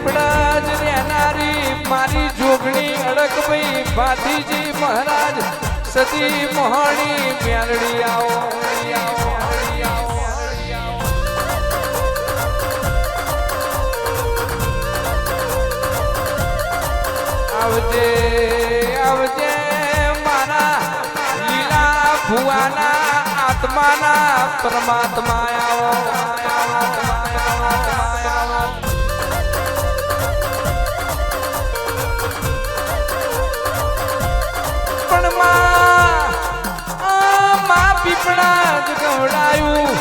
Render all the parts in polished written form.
પીપળા જ રહેનારી મારી જોગણી અડકભાઈ ભાતીજી મહારાજ સતી મોહણી મેલડી આવો આવજે આવજે મારા લીલા ભુવાના આત્માના પરમાત્મા આવો પણ માં પીપળા જ ગવડાયું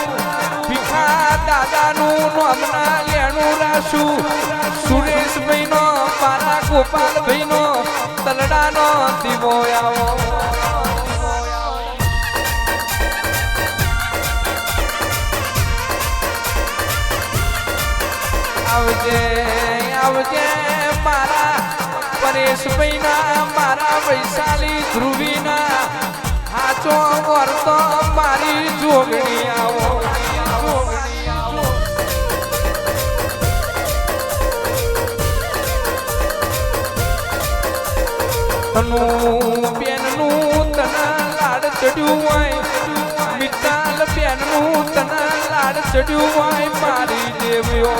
ભીખા દાદાનું નામના લેણું રાશું સુરેશભાઈ નો મારા ગોપાલભાઈ નો તલડાનો દીવો આવો આવજે આવજે મારા પરેશભાઈ ના મારા વૈશાલી ધ્રુવી ના હાચો વર્તો મારી જોગણી આવો બેનનું તને લાડ ચડ્યું હોય મિત્તાલ બેનનું તને લાડ ચડ્યું હોય મારી દેવ્યો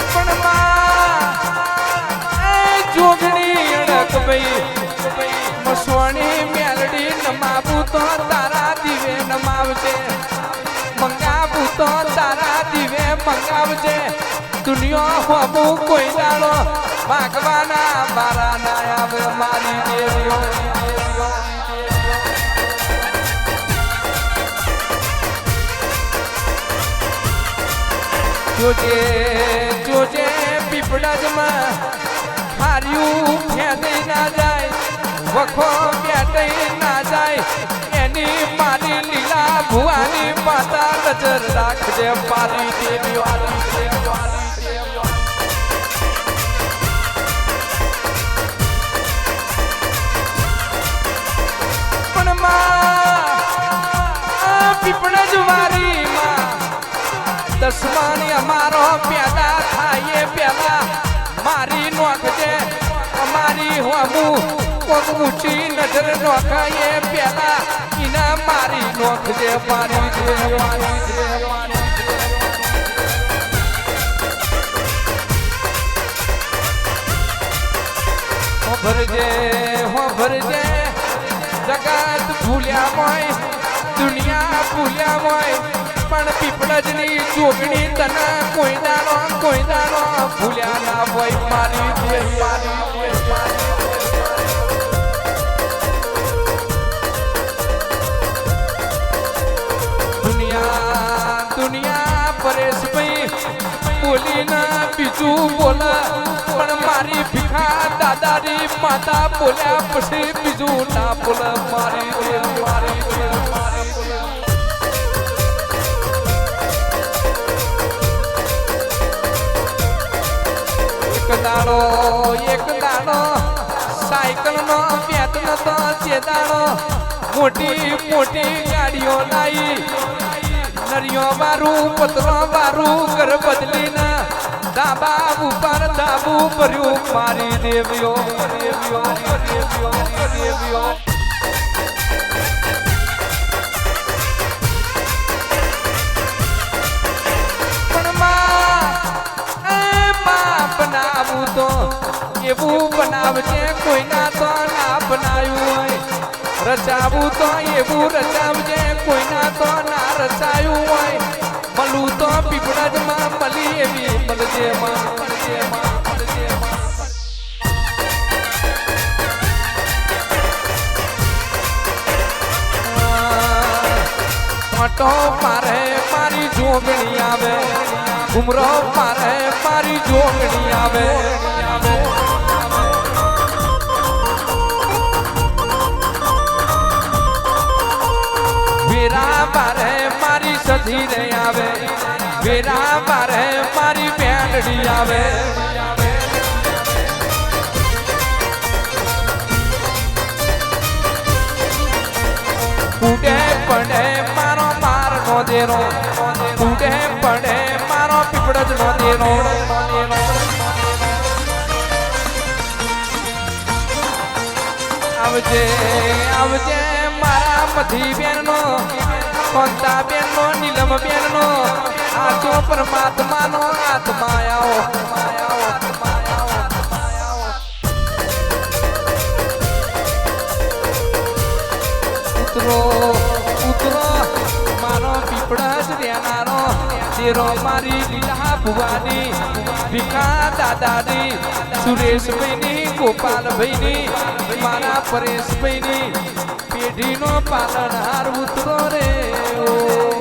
પણ જોગણી અડક ભાઈ મસવાણી મેલડી નમાવું તો તારા દીવે નમાવજે મંગાવું તો તારા દીવે મંગાવજે દુનિયા હોવું કોઈ દાડો ભાગવાના મારા ના આવે મારી દેવીઓ જોજે જોજે પીપળાજમાં હાર્યું ફેંદી ના જાય વખો બેઠી ના જાય એની મારી લીલા ભુવાની માતા નજર રાખજે મારી દેવી પણ પીપળા જવારી દસમાની અમારો પેદા થાય પેલા મારી નોખજે અમારી હોમું કોક ઊંચી નજર નોખાય પેલા ઇના મારી નોખજે મારી ભરજે જગત ભૂલ્યા હોય દુનિયા ભૂલ્યા હોય પણ પીપળજની જોગણી તને કોઈ દાડો ભૂલ્યા ના હોય મારી દુનિયા પરેશભાઈ બોલીના બીજું બોલા પણ મારી ભીખા દાદાની માતા બોલ્યા પછી બીજું ના બોલે મારી એક દાડો સાયકલ નો વેત નતો જે દાડો મોટી ગાડીઓ લાવી નરિયો વારું પતરો વારું ઘર બદલી ના ધાબા ઉપર ધાબુ ભર્યું મારી દેવીઓ બનાવું તો એવું બનાવજે કોઈના તો ના બનાવ્યું હોય રચાવું તો એવું રચાવજે કોઈના તો ના રચાયું હોય મળું તો પીપળાજમાં મળી એવી મળજે મોટો મારે મારી જોગણી આવે ઉમરો મારે મારી જોગણી આવે વેરા મારે મારી સધી રે આવે વેરા મારે મારી બેનડી આવે દેરો ઉડે પડે મારો પીપળજ નો દેરો આવજે આવજે મારા મધી બેન નો કોંતા બેન નો નીલમ બેન નો આ તો પરમાત્મા નો આત્મા આવો ઉતરો ઉતરો મારો પીપળા જ દેનારો તેરો મારી લીલા ભુવાની ભીખા દાદાની સુરેશભાઈની ગોપાલભાઈની મારા પરેશભાઈની પેઢીનો પાલનહાર ઉતરો રે ઓ